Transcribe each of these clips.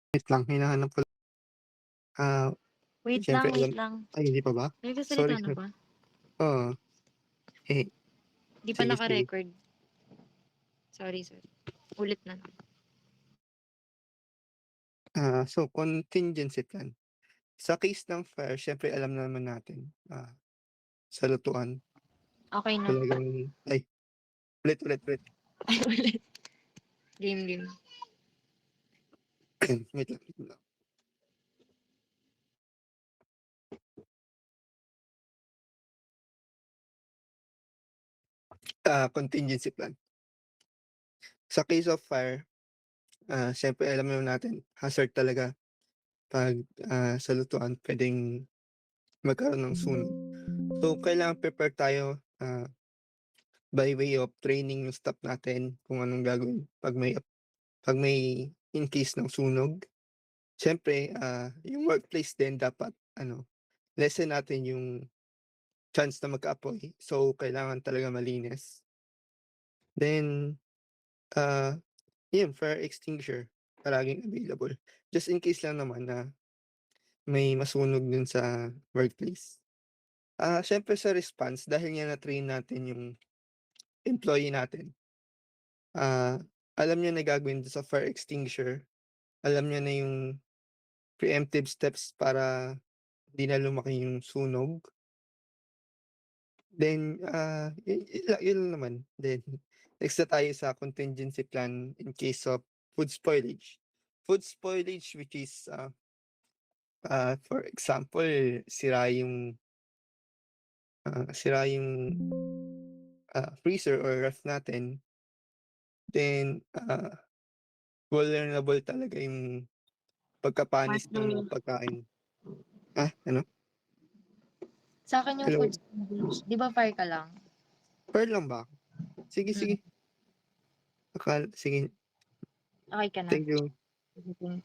Wait lang, hinahanap ko ah, Wait siyempre lang, wait alam lang. ay hindi pa ba? Sorry, Nagsasalita na sorry. ba? Oo, eh, Di pa sige, sige. naka-record. Sorry, sorry. Ulit na lang. So contingency plan. Sa case ng fire siyempre alam naman natin, sa lutuan Okay na. talagang ay, ulit, ulit, ulit. Ay, ulit. Game, game. Wait lang, wait lang. Contingency plan. Sa case of fire, siyempre alam naman natin hazard talaga 'pag, sa lutuan puwedeng magkaroon ng sunog. So kailangan prepare tayo, by way of training yung staff natin kung anong gagawin 'pag may in case ng sunog. Siyempre, yung workplace din dapat ano, lessen natin yung chance na magka-apoy. So, kailangan talaga malinis. Then, ah, yun fire extinguisher palaging available. Just in case lang naman na may masunog dun sa workplace. Siyempre sa response dahil nga na-train natin yung employee natin, ah, alam niya na gagawin dun sa fire extinguisher, alam niya na yung preemptive steps para 'di na lumaki yung sunog. Then, yun lang naman. Then, next na tayo sa contingency plan in case of food spoilage. Food spoilage which is, for example, sira yung freezer or ref natin, then, vulnerable talaga yung pagkapanis ng mga Partner. pagkain. Ano? Sa akin yung food Hello? sandwich. Di ba fire ka lang? Pearl lang ba? Sige, Mm. sige. Sige, Okay ka na? thank you. Thank you.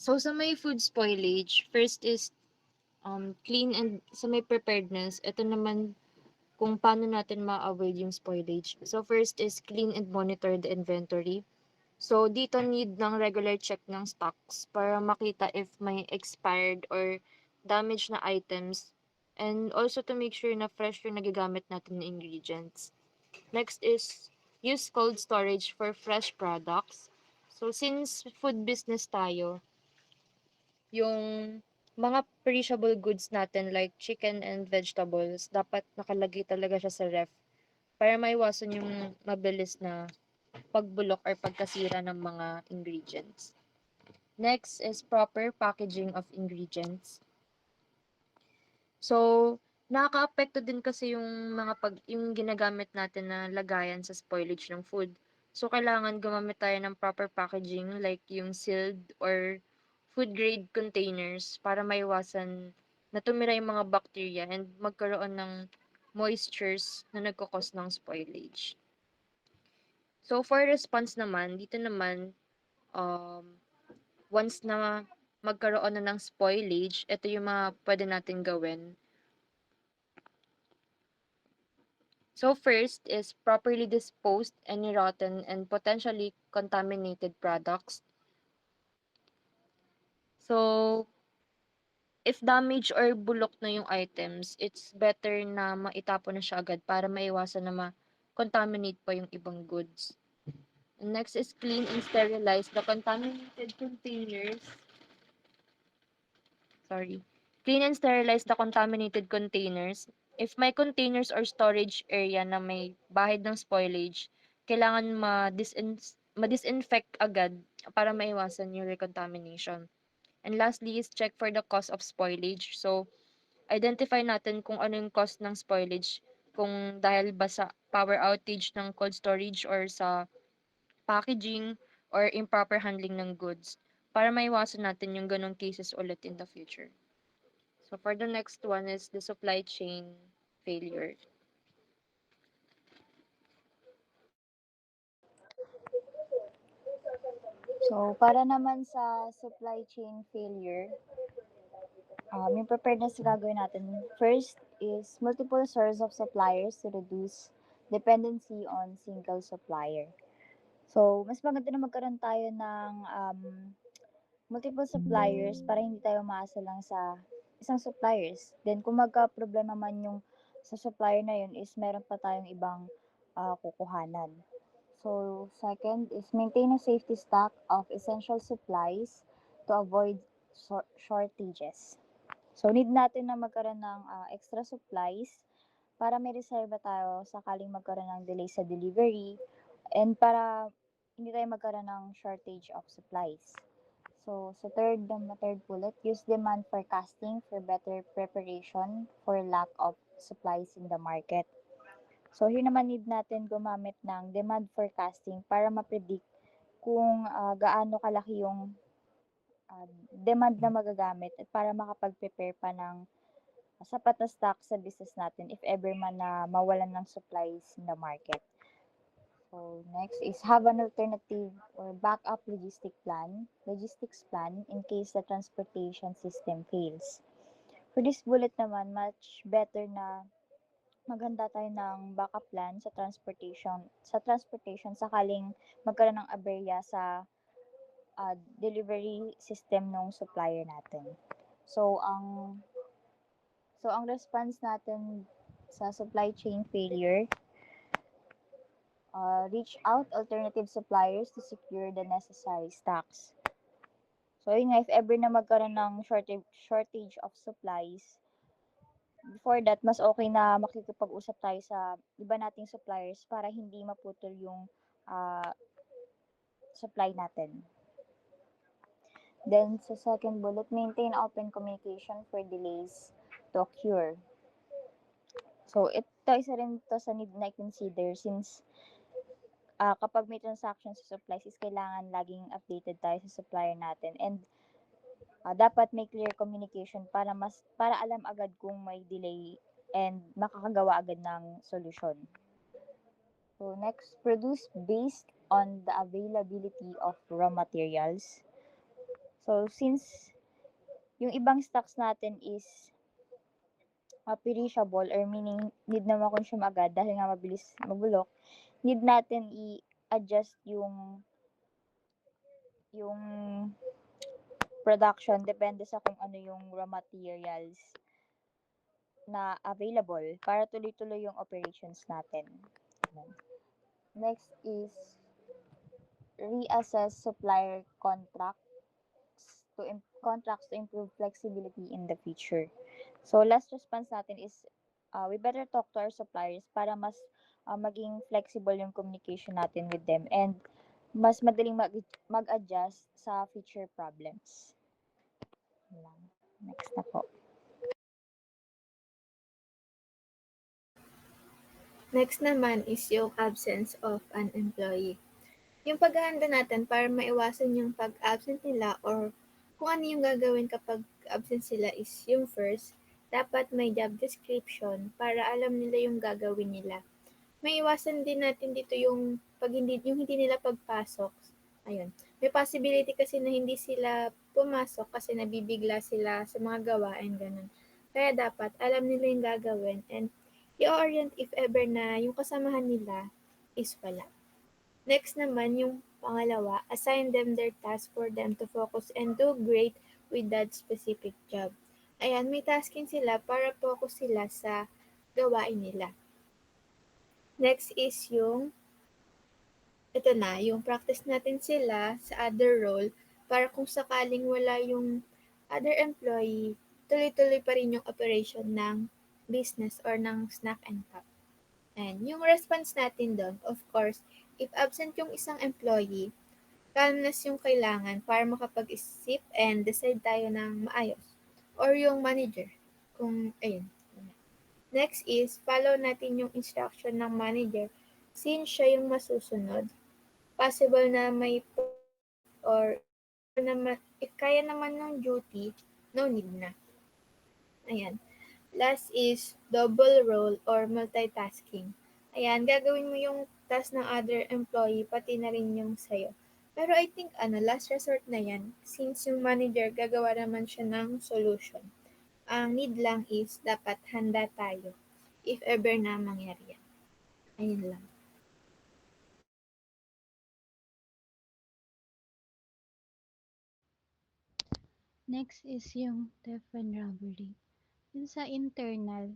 So, sa may food spoilage, first is clean and sa may preparedness, ito naman kung paano natin ma-avoid yung spoilage. So, first is clean and monitor the inventory. So, dito need ng regular check ng stocks para makita if may expired or damaged na items and also to make sure na fresh yung nagagamit natin na ingredients. Next is use cold storage for fresh products. So, since food business tayo, yung mga perishable goods natin like chicken and vegetables, dapat nakalagay talaga siya sa ref para maiwasan yung mabilis na pagbulok or pagkasira ng mga ingredients. Next is proper packaging of ingredients. So, nakakaapekto din kasi yung yung ginagamit natin na lagayan sa spoilage ng food. So, kailangan gumamit tayo ng proper packaging like yung sealed or food grade containers para maiwasan na tumira yung mga bacteria and magkaroon ng moistures na nagkakos ng spoilage. So, for response naman, dito naman, once na magkaroon na ng spoilage, ito yung mga pwede natin gawin. So first is properly dispose any rotten and potentially contaminated products. So if damaged or bulok na yung items, it's better na maitapon na siya agad para maiwasan na ma-contaminate pa yung ibang goods. And next is clean and sterilize the contaminated containers. Sorry. Clean and sterilize the contaminated containers. If may containers or storage area na may bahid ng spoilage, kailangan ma-disinfect agad para maiwasan yung recontamination. And lastly is check for the cause of spoilage. So, identify natin kung ano yung cause ng spoilage, kung dahil ba sa power outage ng cold storage or sa packaging or improper handling ng goods para maiwasan natin yung ganong cases ulit in the future. So for the next one is the supply chain failure. So, para naman sa supply chain failure, yung preparedness na gagawin natin, first is multiple source of suppliers to reduce dependency on single supplier. So, mas maganda na magkaroon tayo ng multiple suppliers para hindi tayo maasa lang sa isang suppliers. Then, kung magka-problema man yung sa supplier na yun is meron pa tayong ibang kukuhanan. So, second is maintain a safety stock of essential supplies to avoid shortages. So, need natin na magkaroon ng extra supplies para may reserva tayo sakaling magkaroon ng delay sa delivery and para hindi tayo magkaroon ng shortage of supplies. So, sa third bullet, use demand forecasting for better preparation for lack of supplies in the market. So, here naman need natin gumamit ng demand forecasting para ma-predict kung gaano kalaki yung demand na magagamit at para makapag-prepare pa ng sapat na stock sa business natin if ever man na mawalan ng supplies in the market. So next is have an alternative or backup logistics plan in case the transportation system fails. For this bullet naman, much better na maghanda tayo ng backup plan sa transportation sakaling magkaroon ng aberya sa delivery system ng supplier natin. So ang response natin sa supply chain failure, reach out alternative suppliers to secure the necessary stocks. So, yun nga, if ever na magkaroon ng shortage of supplies, before that, mas okay na makikipag-usap tayo sa iba nating suppliers para hindi maputol yung supply natin. Then, sa second bullet, maintain open communication for delays to occur. So, ito isa rin to sa need na i-consider since kapag may transaction sa supplies is kailangan laging updated tayo sa supplier natin and dapat may clear communication para alam agad kung may delay and makakagawa agad ng solution. So next, produce based on the availability of raw materials. So since yung ibang stocks natin is perishable or meaning need na ma-consume agad dahil nga mabilis mabulok, need natin i-adjust yung production depende sa kung ano yung raw materials na available para tuloy-tuloy yung operations natin. Next is reassess supplier contracts to improve flexibility in the future. So last response natin is we better talk to our suppliers para mas maging flexible yung communication natin with them and mas madaling mag-adjust sa future problems. Next na po. Next naman is yung absence of an employee. Yung paghahanda natin para maiwasan yung pag-absent nila or kung ano yung gagawin kapag absent sila is yung first, dapat may job description para alam nila yung gagawin nila. May iwasan din natin dito yung hindi nila pagpasok. Ayun. May possibility kasi na hindi sila pumasok kasi nabibigla sila sa mga gawain ganun. Kaya dapat alam nila yung gagawin and i-orient if ever na yung kasamahan nila is wala. Next naman, yung pangalawa, assign them their task for them to focus and do great with that specific job. Ayan, may tasking sila para focus sila sa gawain nila. Next is yung practice natin sila sa other role para kung sakaling wala yung other employee, tuloy-tuloy pa rin yung operation ng business or ng snack and pop. And yung response natin doon, of course, if absent yung isang employee, calmness yung kailangan para makapag-isip and decide tayo ng maayos. Or yung manager, kung ayun. Next is, follow natin yung instruction ng manager since siya yung masusunod. Possible na may or if kaya naman ng duty, no need na. Ayan. Last is double role or multitasking. Ayan, gagawin mo yung task ng other employee, pati na rin yung sa'yo. Pero I think last resort na yan, since yung manager gagawa naman siya ng solution. Ang need lang is dapat handa tayo if ever na mangyari yan. Ayun lang. Next is yung theft and robbery. Yun sa internal,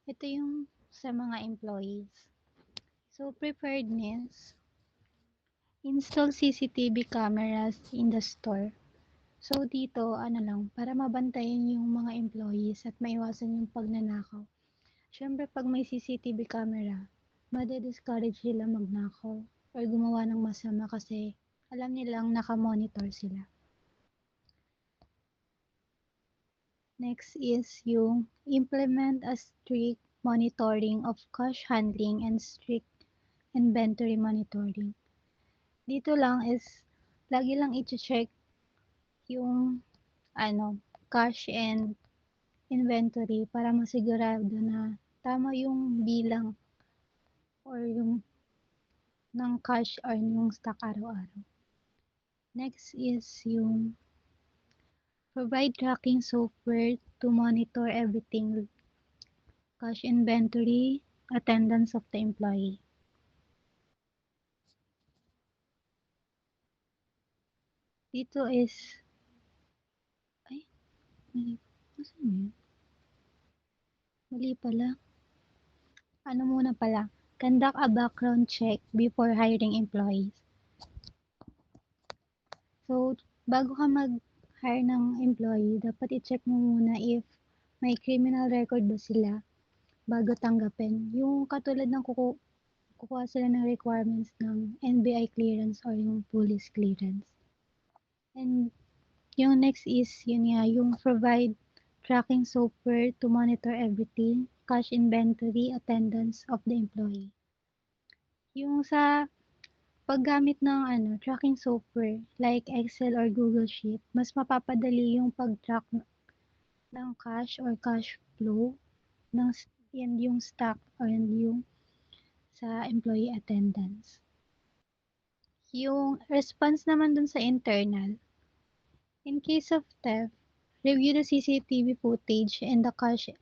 ito yung sa mga employees. So, preparedness, install CCTV cameras in the store. So, dito, ano lang, para mabantayan yung mga employees at maiwasan yung pagnanakaw. Siyempre, pag may CCTV camera, made-discourage sila magnakaw or gumawa ng masama kasi alam nilang nakamonitor sila. Next is yung implement a strict monitoring of cash handling and strict inventory monitoring. Dito lang is lagi lang i-check yung cash and inventory para masigurado na tama yung bilang or yung ng cash or yung stock araw-araw. Next is yung provide tracking software to monitor everything, cash inventory, attendance of the employee. Dito is, ay, mali, nasaan yun? Mali pala. Ano muna pala? Conduct a background check before hiring employees. So, bago ka mag-hire ng employee, dapat i-check mo muna if may criminal record ba sila bago tanggapin. Yung katulad ng kukuha sila ng requirements ng NBI clearance or yung police clearance. And yung next is, yun nga, yung provide tracking software to monitor everything, cash inventory, attendance of the employee. Yung sa paggamit ng tracking software like Excel or Google Sheet, mas mapapadali yung pag-track ng cash or cash flow ng and yung stock or yung sa employee attendance. Yung response naman dun sa internal, in case of theft, review the CCTV footage and the cash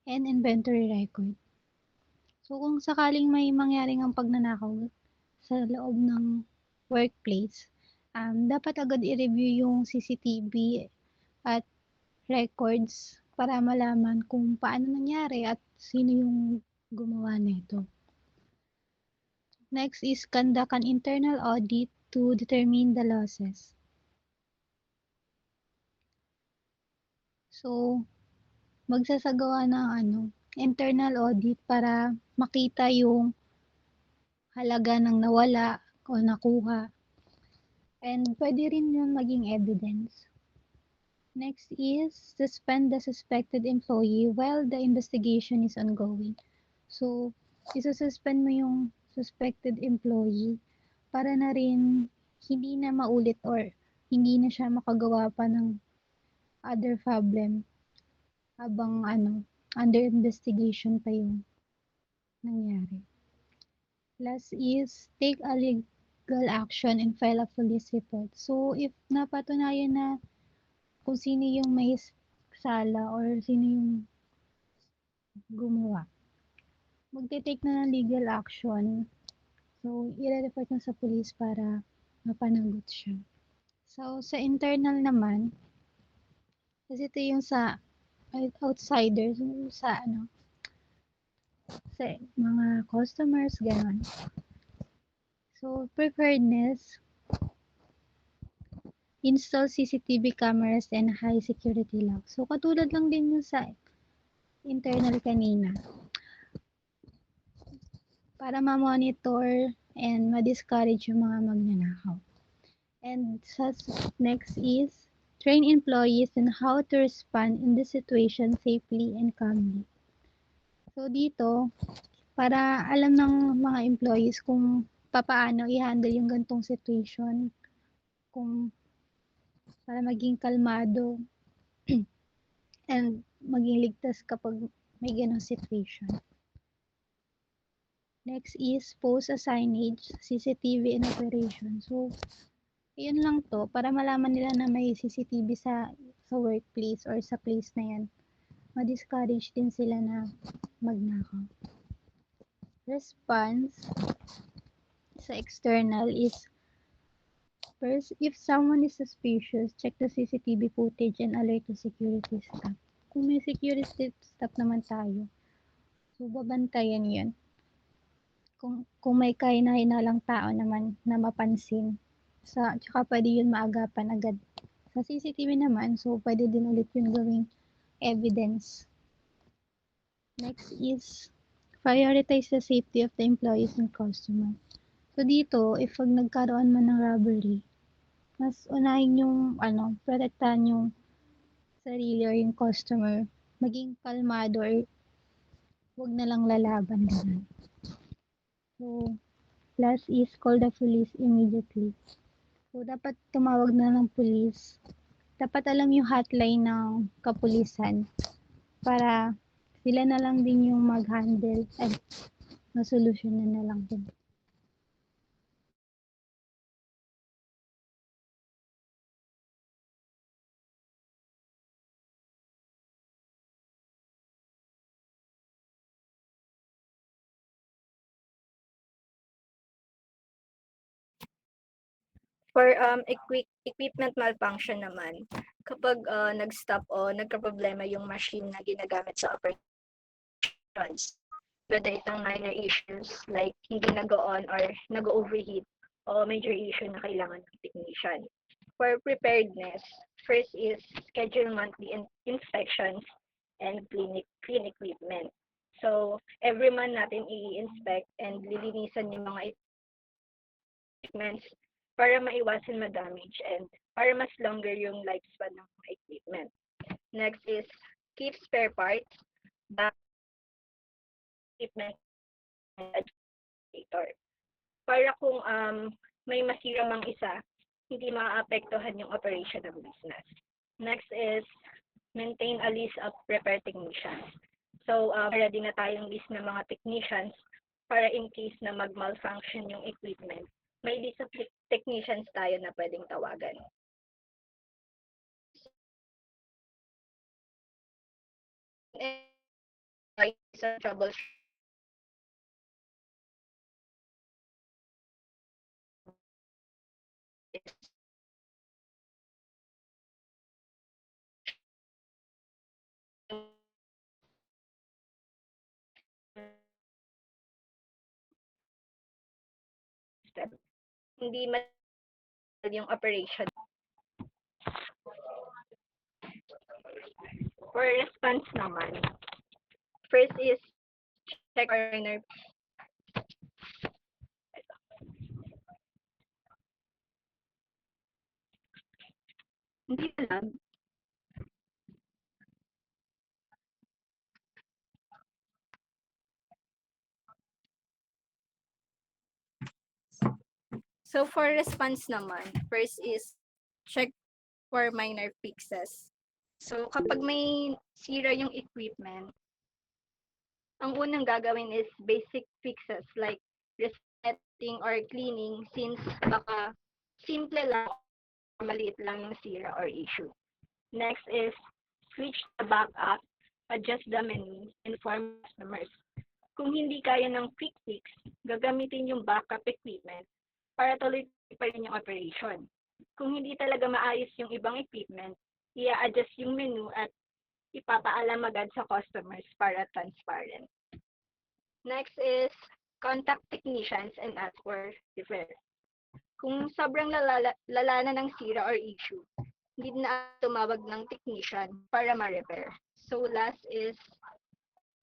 and inventory record. So kung sakaling may mangyari ng pagnanakaw sa loob ng workplace, dapat agad i-review yung CCTV at records para malaman kung paano nangyari at sino yung gumawa nito. Next is conduct an internal audit to determine the losses. So, magsasagawa ng internal audit para makita yung halaga ng nawala o nakuha. And pwede rin yun maging evidence. Next is suspend the suspected employee while the investigation is ongoing. So, isususpend mo yung suspected employee para na rin hindi na maulit or hindi na siya makagawa pa ng other problem habang under investigation pa yung nangyari. Last is take a legal action and file a police report. So, if napatunayan na kung sino yung may sala or sino yung gumawa, magte-take na ng legal action. So, i-report na sa police para mapanagot siya. So, sa internal naman, kasi ito yung sa outsiders, sa sa mga customers, gano'n. So, preparedness, install CCTV cameras and high security lock. So, katulad lang din yung sa internal kanina. Para ma-monitor and ma-discourage yung mga magnanakaw. And next is train employees on how to respond in this situation safely and calmly. So, dito, para alam ng mga employees kung papaano i-handle yung gantong situation, kung para maging kalmado and maging ligtas kapag may ganong situation. Next is post a signage, CCTV in operation. So, yun lang to para malaman nila na may CCTV sa workplace or sa place na yan. Ma-discourage din sila na magnakaw. response sa external is first, if someone is suspicious, check the CCTV footage and alert the security staff. Kung may security staff naman tayo, so babantayan yun. Kung may kahina-hinalang tao naman na mapansin, tsaka pwede yun maagapan agad. Sa CCTV naman, so pwede din ulit yun gawing evidence. Next is prioritize the safety of the employees and customer. So dito, if pag nagkaroon man ng robbery, mas unahin yung protektahan yung sarili or yung customer. Maging kalmado or wag na lang lalaban ganun. So, last is call the police immediately. So, dapat tumawag na ng police. Dapat alam yung hotline ng kapulisan para sila na lang din yung mag-handle at masolusyonan na lang din. For equipment malfunction naman, kapag nag-stop o nagka-problema yung machine na ginagamit sa operations, whether itong minor issues like hindi nag-on or nag-overheat o major issue na kailangan ng technician. For preparedness, first is schedule monthly inspections and clean equipment. So, every month natin i-inspect and lilinisan yung mga equipments para maiwasan ma-damage and para mas longer yung lifespan ng mga equipment. Next is keep spare parts, back equipment, and adjudicator. Para kung may masira mang isa, hindi maapektuhan yung operation ng business. Next is maintain a list of repair technicians. So, ready na tayong list ng mga technicians para in case na mag-malfunction yung equipment. May list of technicians tayo na pwedeng tawagan. Sa troubleshooting. Hindi yung operation. For response naman, first is check corner. Hindi lang. So for response naman, first is check for minor fixes. So kapag may sira yung equipment, ang unang gagawin is basic fixes like resetting or cleaning since baka simple lang or maliit lang yung sira or issue. Next is switch the backup, adjust the menu, inform customers. Kung hindi kaya ng quick fix, gagamitin yung backup equipment para tuloy pa rin yung operation. Kung hindi talaga maayos yung ibang equipment, i-adjust yung menu at ipapaalam agad sa customers para transparent. Next is contact technicians and ask for repair. Kung sobrang lala na ng sira or issue, hindi na tumawag ng technician para ma-repair. So last is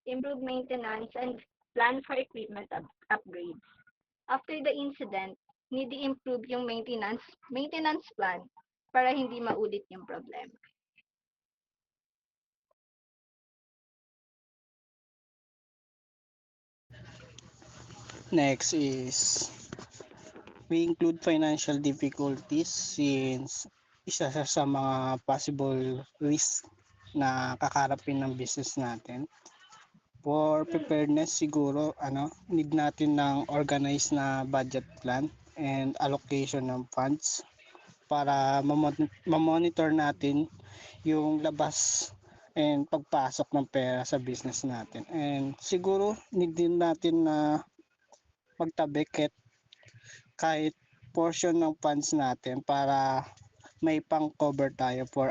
improve maintenance and plan for equipment upgrades. After the incident, need i-improve yung maintenance plan para hindi maulit yung problema. Next is we include financial difficulties since isa sa mga possible risk na kakarapin ng business natin. For preparedness, siguro need natin ng organized na budget plan and allocation ng funds para ma-monitor natin yung labas and pagpasok ng pera sa business natin. And siguro need din natin na magtabi kahit portion ng funds natin para may pang-cover tayo for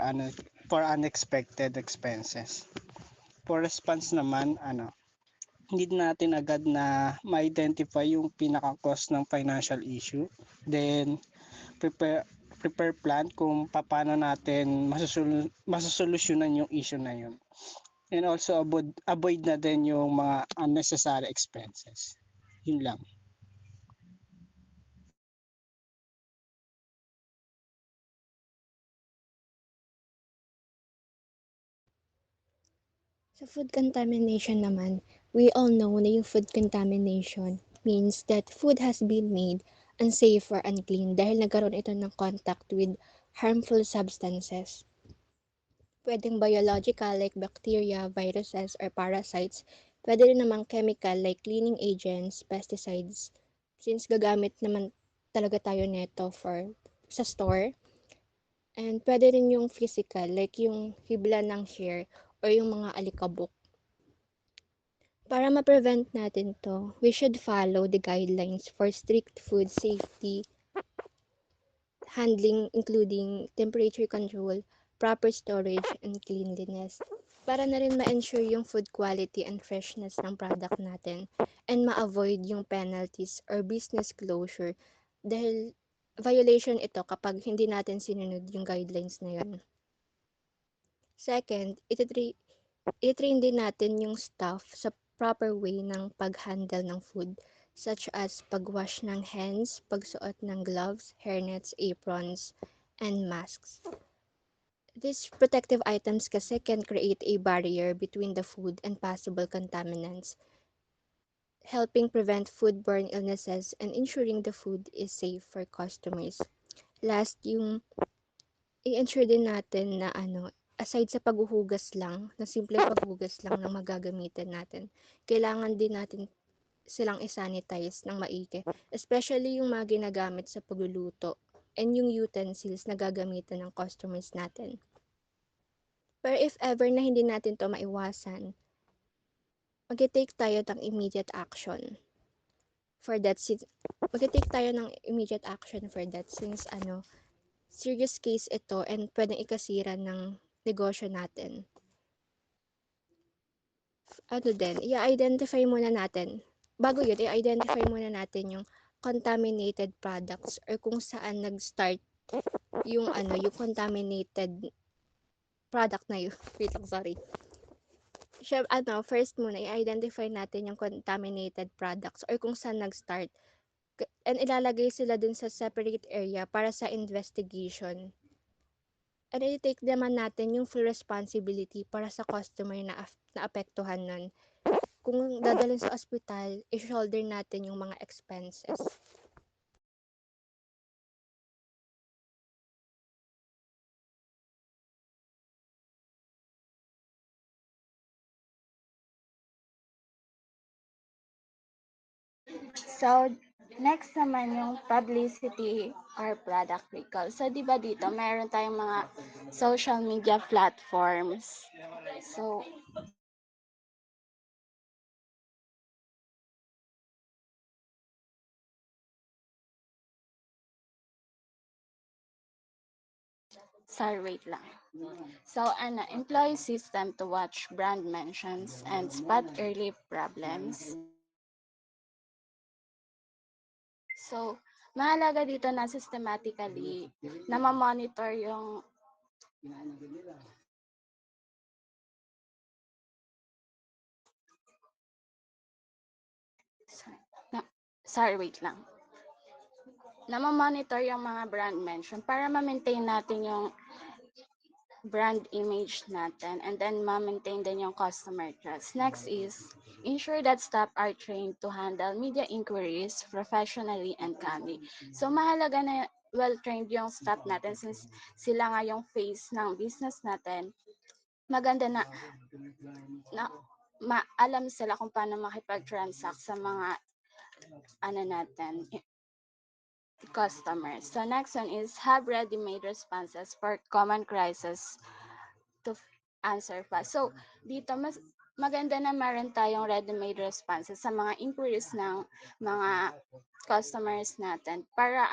unexpected expenses. For response naman, hindi natin agad na ma-identify yung pinaka-cause ng financial issue. Then, prepare plan kung paano natin masosolusyonan yung issue na yun. And also avoid na din yung mga unnecessary expenses. Yun lang. Sa food contamination naman, we all know na yung food contamination means that food has been made unsafe or unclean dahil nagkaroon ito ng contact with harmful substances. Pwedeng biological like bacteria, viruses, or parasites. Pwede rin namang chemical like cleaning agents, pesticides. Since gagamit naman talaga tayo neto sa store. And pwede rin yung physical like yung hibla ng hair or yung mga alikabok. Para ma-prevent natin to, we should follow the guidelines for strict food safety handling including temperature control, proper storage, and cleanliness. Para na rin ma-ensure yung food quality and freshness ng product natin and ma-avoid yung penalties or business closure dahil violation ito kapag hindi natin sinunod yung guidelines na yun. Second, i-train din natin yung staff sa proper way ng pag-handle ng food such as pag-wash ng hands, pagsuot ng gloves, hairnets, aprons, and masks. These protective items kasi can create a barrier between the food and possible contaminants, helping prevent foodborne illnesses and ensuring the food is safe for customers. Last, yung i-ensure din natin na aside sa paghuhugas lang, na simple paghugas lang ng magagamitan natin, kailangan din natin silang i-sanitize ng maigi, especially yung mga ginagamit sa pagluluto and yung utensils na gagamitan ng customers natin. Pero if ever na hindi natin to maiwasan, mag-take tayo ng immediate action for that since serious case ito and pwedeng ikasira ng negosyo natin. I-identify muna natin. Bago yun, i-identify muna natin yung contaminated products or kung saan nag-start yung yung contaminated product na yun. Wait lang, sorry. First muna, i-identify natin yung contaminated products or kung saan nag-start. And ilalagay sila dun sa separate area para sa investigation. And i-take naman natin yung full responsibility para sa customer na apektuhan nun. Kung dadalhin sa ospital, i-shoulder natin yung mga expenses. So, next naman yung publicity or product recall. So, di ba dito, meron tayong mga social media platforms. So, sorry, wait lang. So, employee system to watch brand mentions and spot early problems. So, mahalaga dito na systematically na ma-monitor yung sorry, wait lang. Na ma-monitor yung mga brand mention para ma-maintain natin yung brand image natin and then ma-maintain din yung customer trust. Next is ensure that staff are trained to handle media inquiries professionally and calmly. So mahalaga na well-trained yung staff natin since sila nga yung face ng business natin. Maganda na alam sila kung paano makipag-transact sa mga natin customers. So next one is have ready-made responses for common crisis to answer fast. So dito maganda na meron tayong ready-made responses sa mga inquiries ng mga customers natin para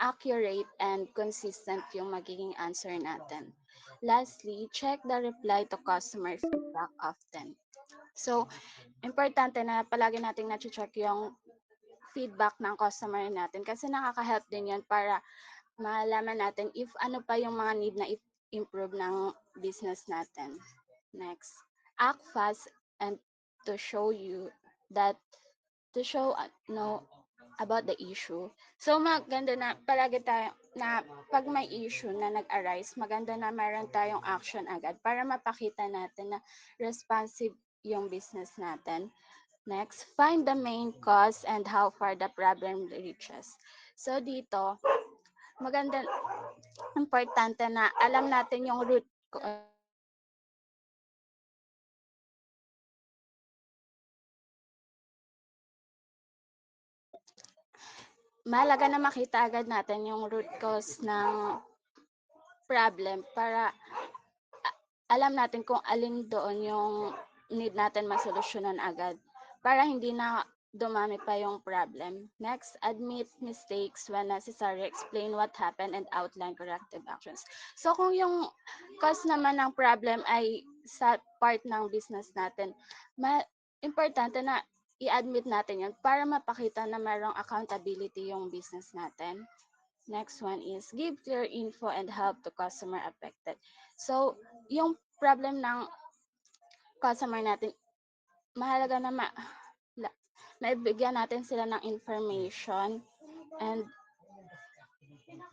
accurate and consistent yung magiging answer natin. Lastly, check the reply to customer feedback often. So, importante na palagi nating na-check yung feedback ng customer natin kasi nakaka-help din yun para malaman natin if ano pa yung mga need na improve ng business natin. Next, act fast and to show about the issue. So maganda na palagi tayo na pag may issue na nag-arise, maganda na meron tayong action agad para mapakita natin na responsive yung business natin. Next, find the main cause and how far the problem reaches. So dito, maganda, importante na alam natin yung root mahalaga na makita agad natin yung root cause ng problem para alam natin kung alin doon yung need natin masolusyonan agad para hindi na dumami pa yung problem. Next, admit mistakes when necessary, explain what happened and outline corrective actions. So kung yung cause naman ng problem ay sa part ng business natin, importante na i-admit natin yun para mapakita na mayroong accountability yung business natin. Next one is give clear info and help to customer affected. So, yung problem ng customer natin, mahalaga na maibigyan natin sila ng information and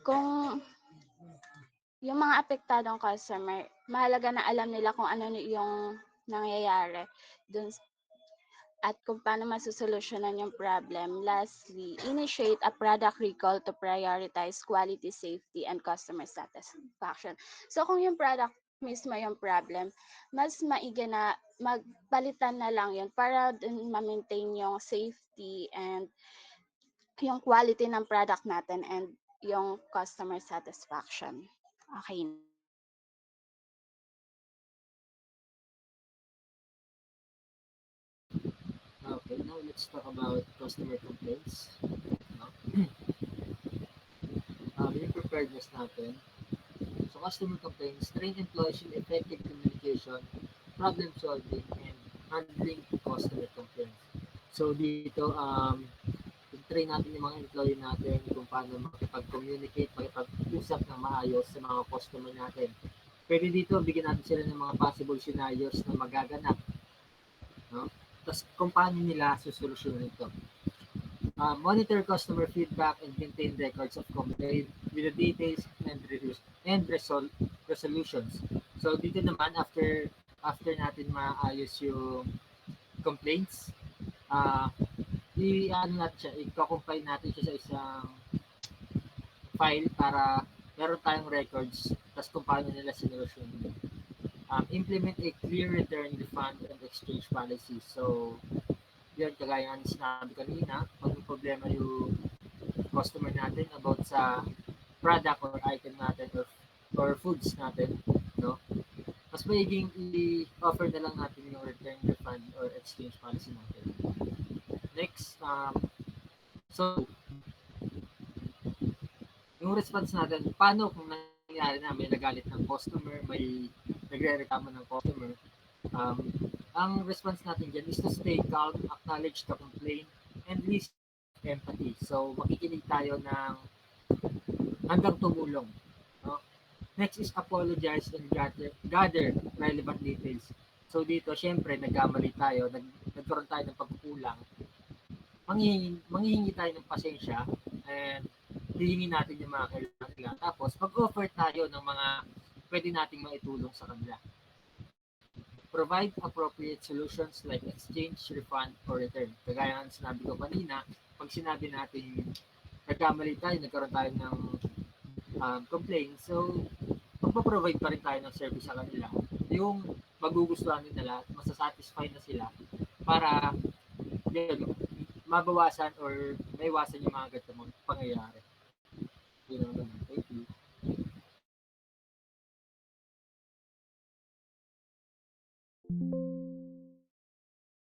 kung yung mga apektadong customer, mahalaga na alam nila kung ano yung nangyayari dun at kung paano masusolusyonan yung problem. Lastly, initiate a product recall to prioritize quality, safety, and customer satisfaction. So kung yung product mismo yung problem, mas maigi na magpalitan na lang yun para ma-maintain yung safety and yung quality ng product natin and yung customer satisfaction. Okay. Okay, now let's talk about customer complaints. No? Yung preparedness natin. So customer complaints, train employees in effective communication, problem solving, and handling customer complaints. So dito, train natin yung mga employee natin kung paano makipag-communicate, makipag-usap ng maayos sa mga customer natin. Pwede dito, bigyan natin sila ng mga possible scenarios na magaganap. No? Tapos kung paano nila susolusyonan ito. Monitor customer feedback and maintain records of complaint with the details and resolutions. So dito naman, after natin maayos yung complaints, i-compile natin siya sa isang file para meron tayong records tapos kung paano nila sinulusyon. Implement a clear return, refund, and exchange policy. So, yun, kagaya ng sinabi kanina, pag may problema yung customer natin about sa product or item natin or foods natin, no? Mas maiging i-offer na lang natin yung return, refund, or exchange policy natin. Next, so, yung response natin, paano kung nangyari na may nagalit ng customer, may nagre-reklamo ng customer, ang response natin dyan is to stay calm, acknowledge the complaint, and listen with empathy. So, makikinig tayo ng hanggang tumulong. No? Next is apologize and gather relevant details. So, dito, syempre, nagkamali tayo, nagkaroon tayo ng pagkukulang. Manghihingi tayo ng pasensya and hihingi natin yung mga kailangan nila. Tapos, mag-offer tayo ng mga pwede nating maitulong sa kanila. Provide appropriate solutions like exchange, refund, or return. Kagaya ng sinabi ko kanina, pag sinabi natin nagkamali tayo, nagkaroon tayo ng complaint, so magpa-provide pa rin tayo ng service sa kanila. Yung magugustuhan nila, masasatisfy na sila para yun, mabawasan or maiwasan yung mga ganitong pangyayari. Yun lang naman. Thank you.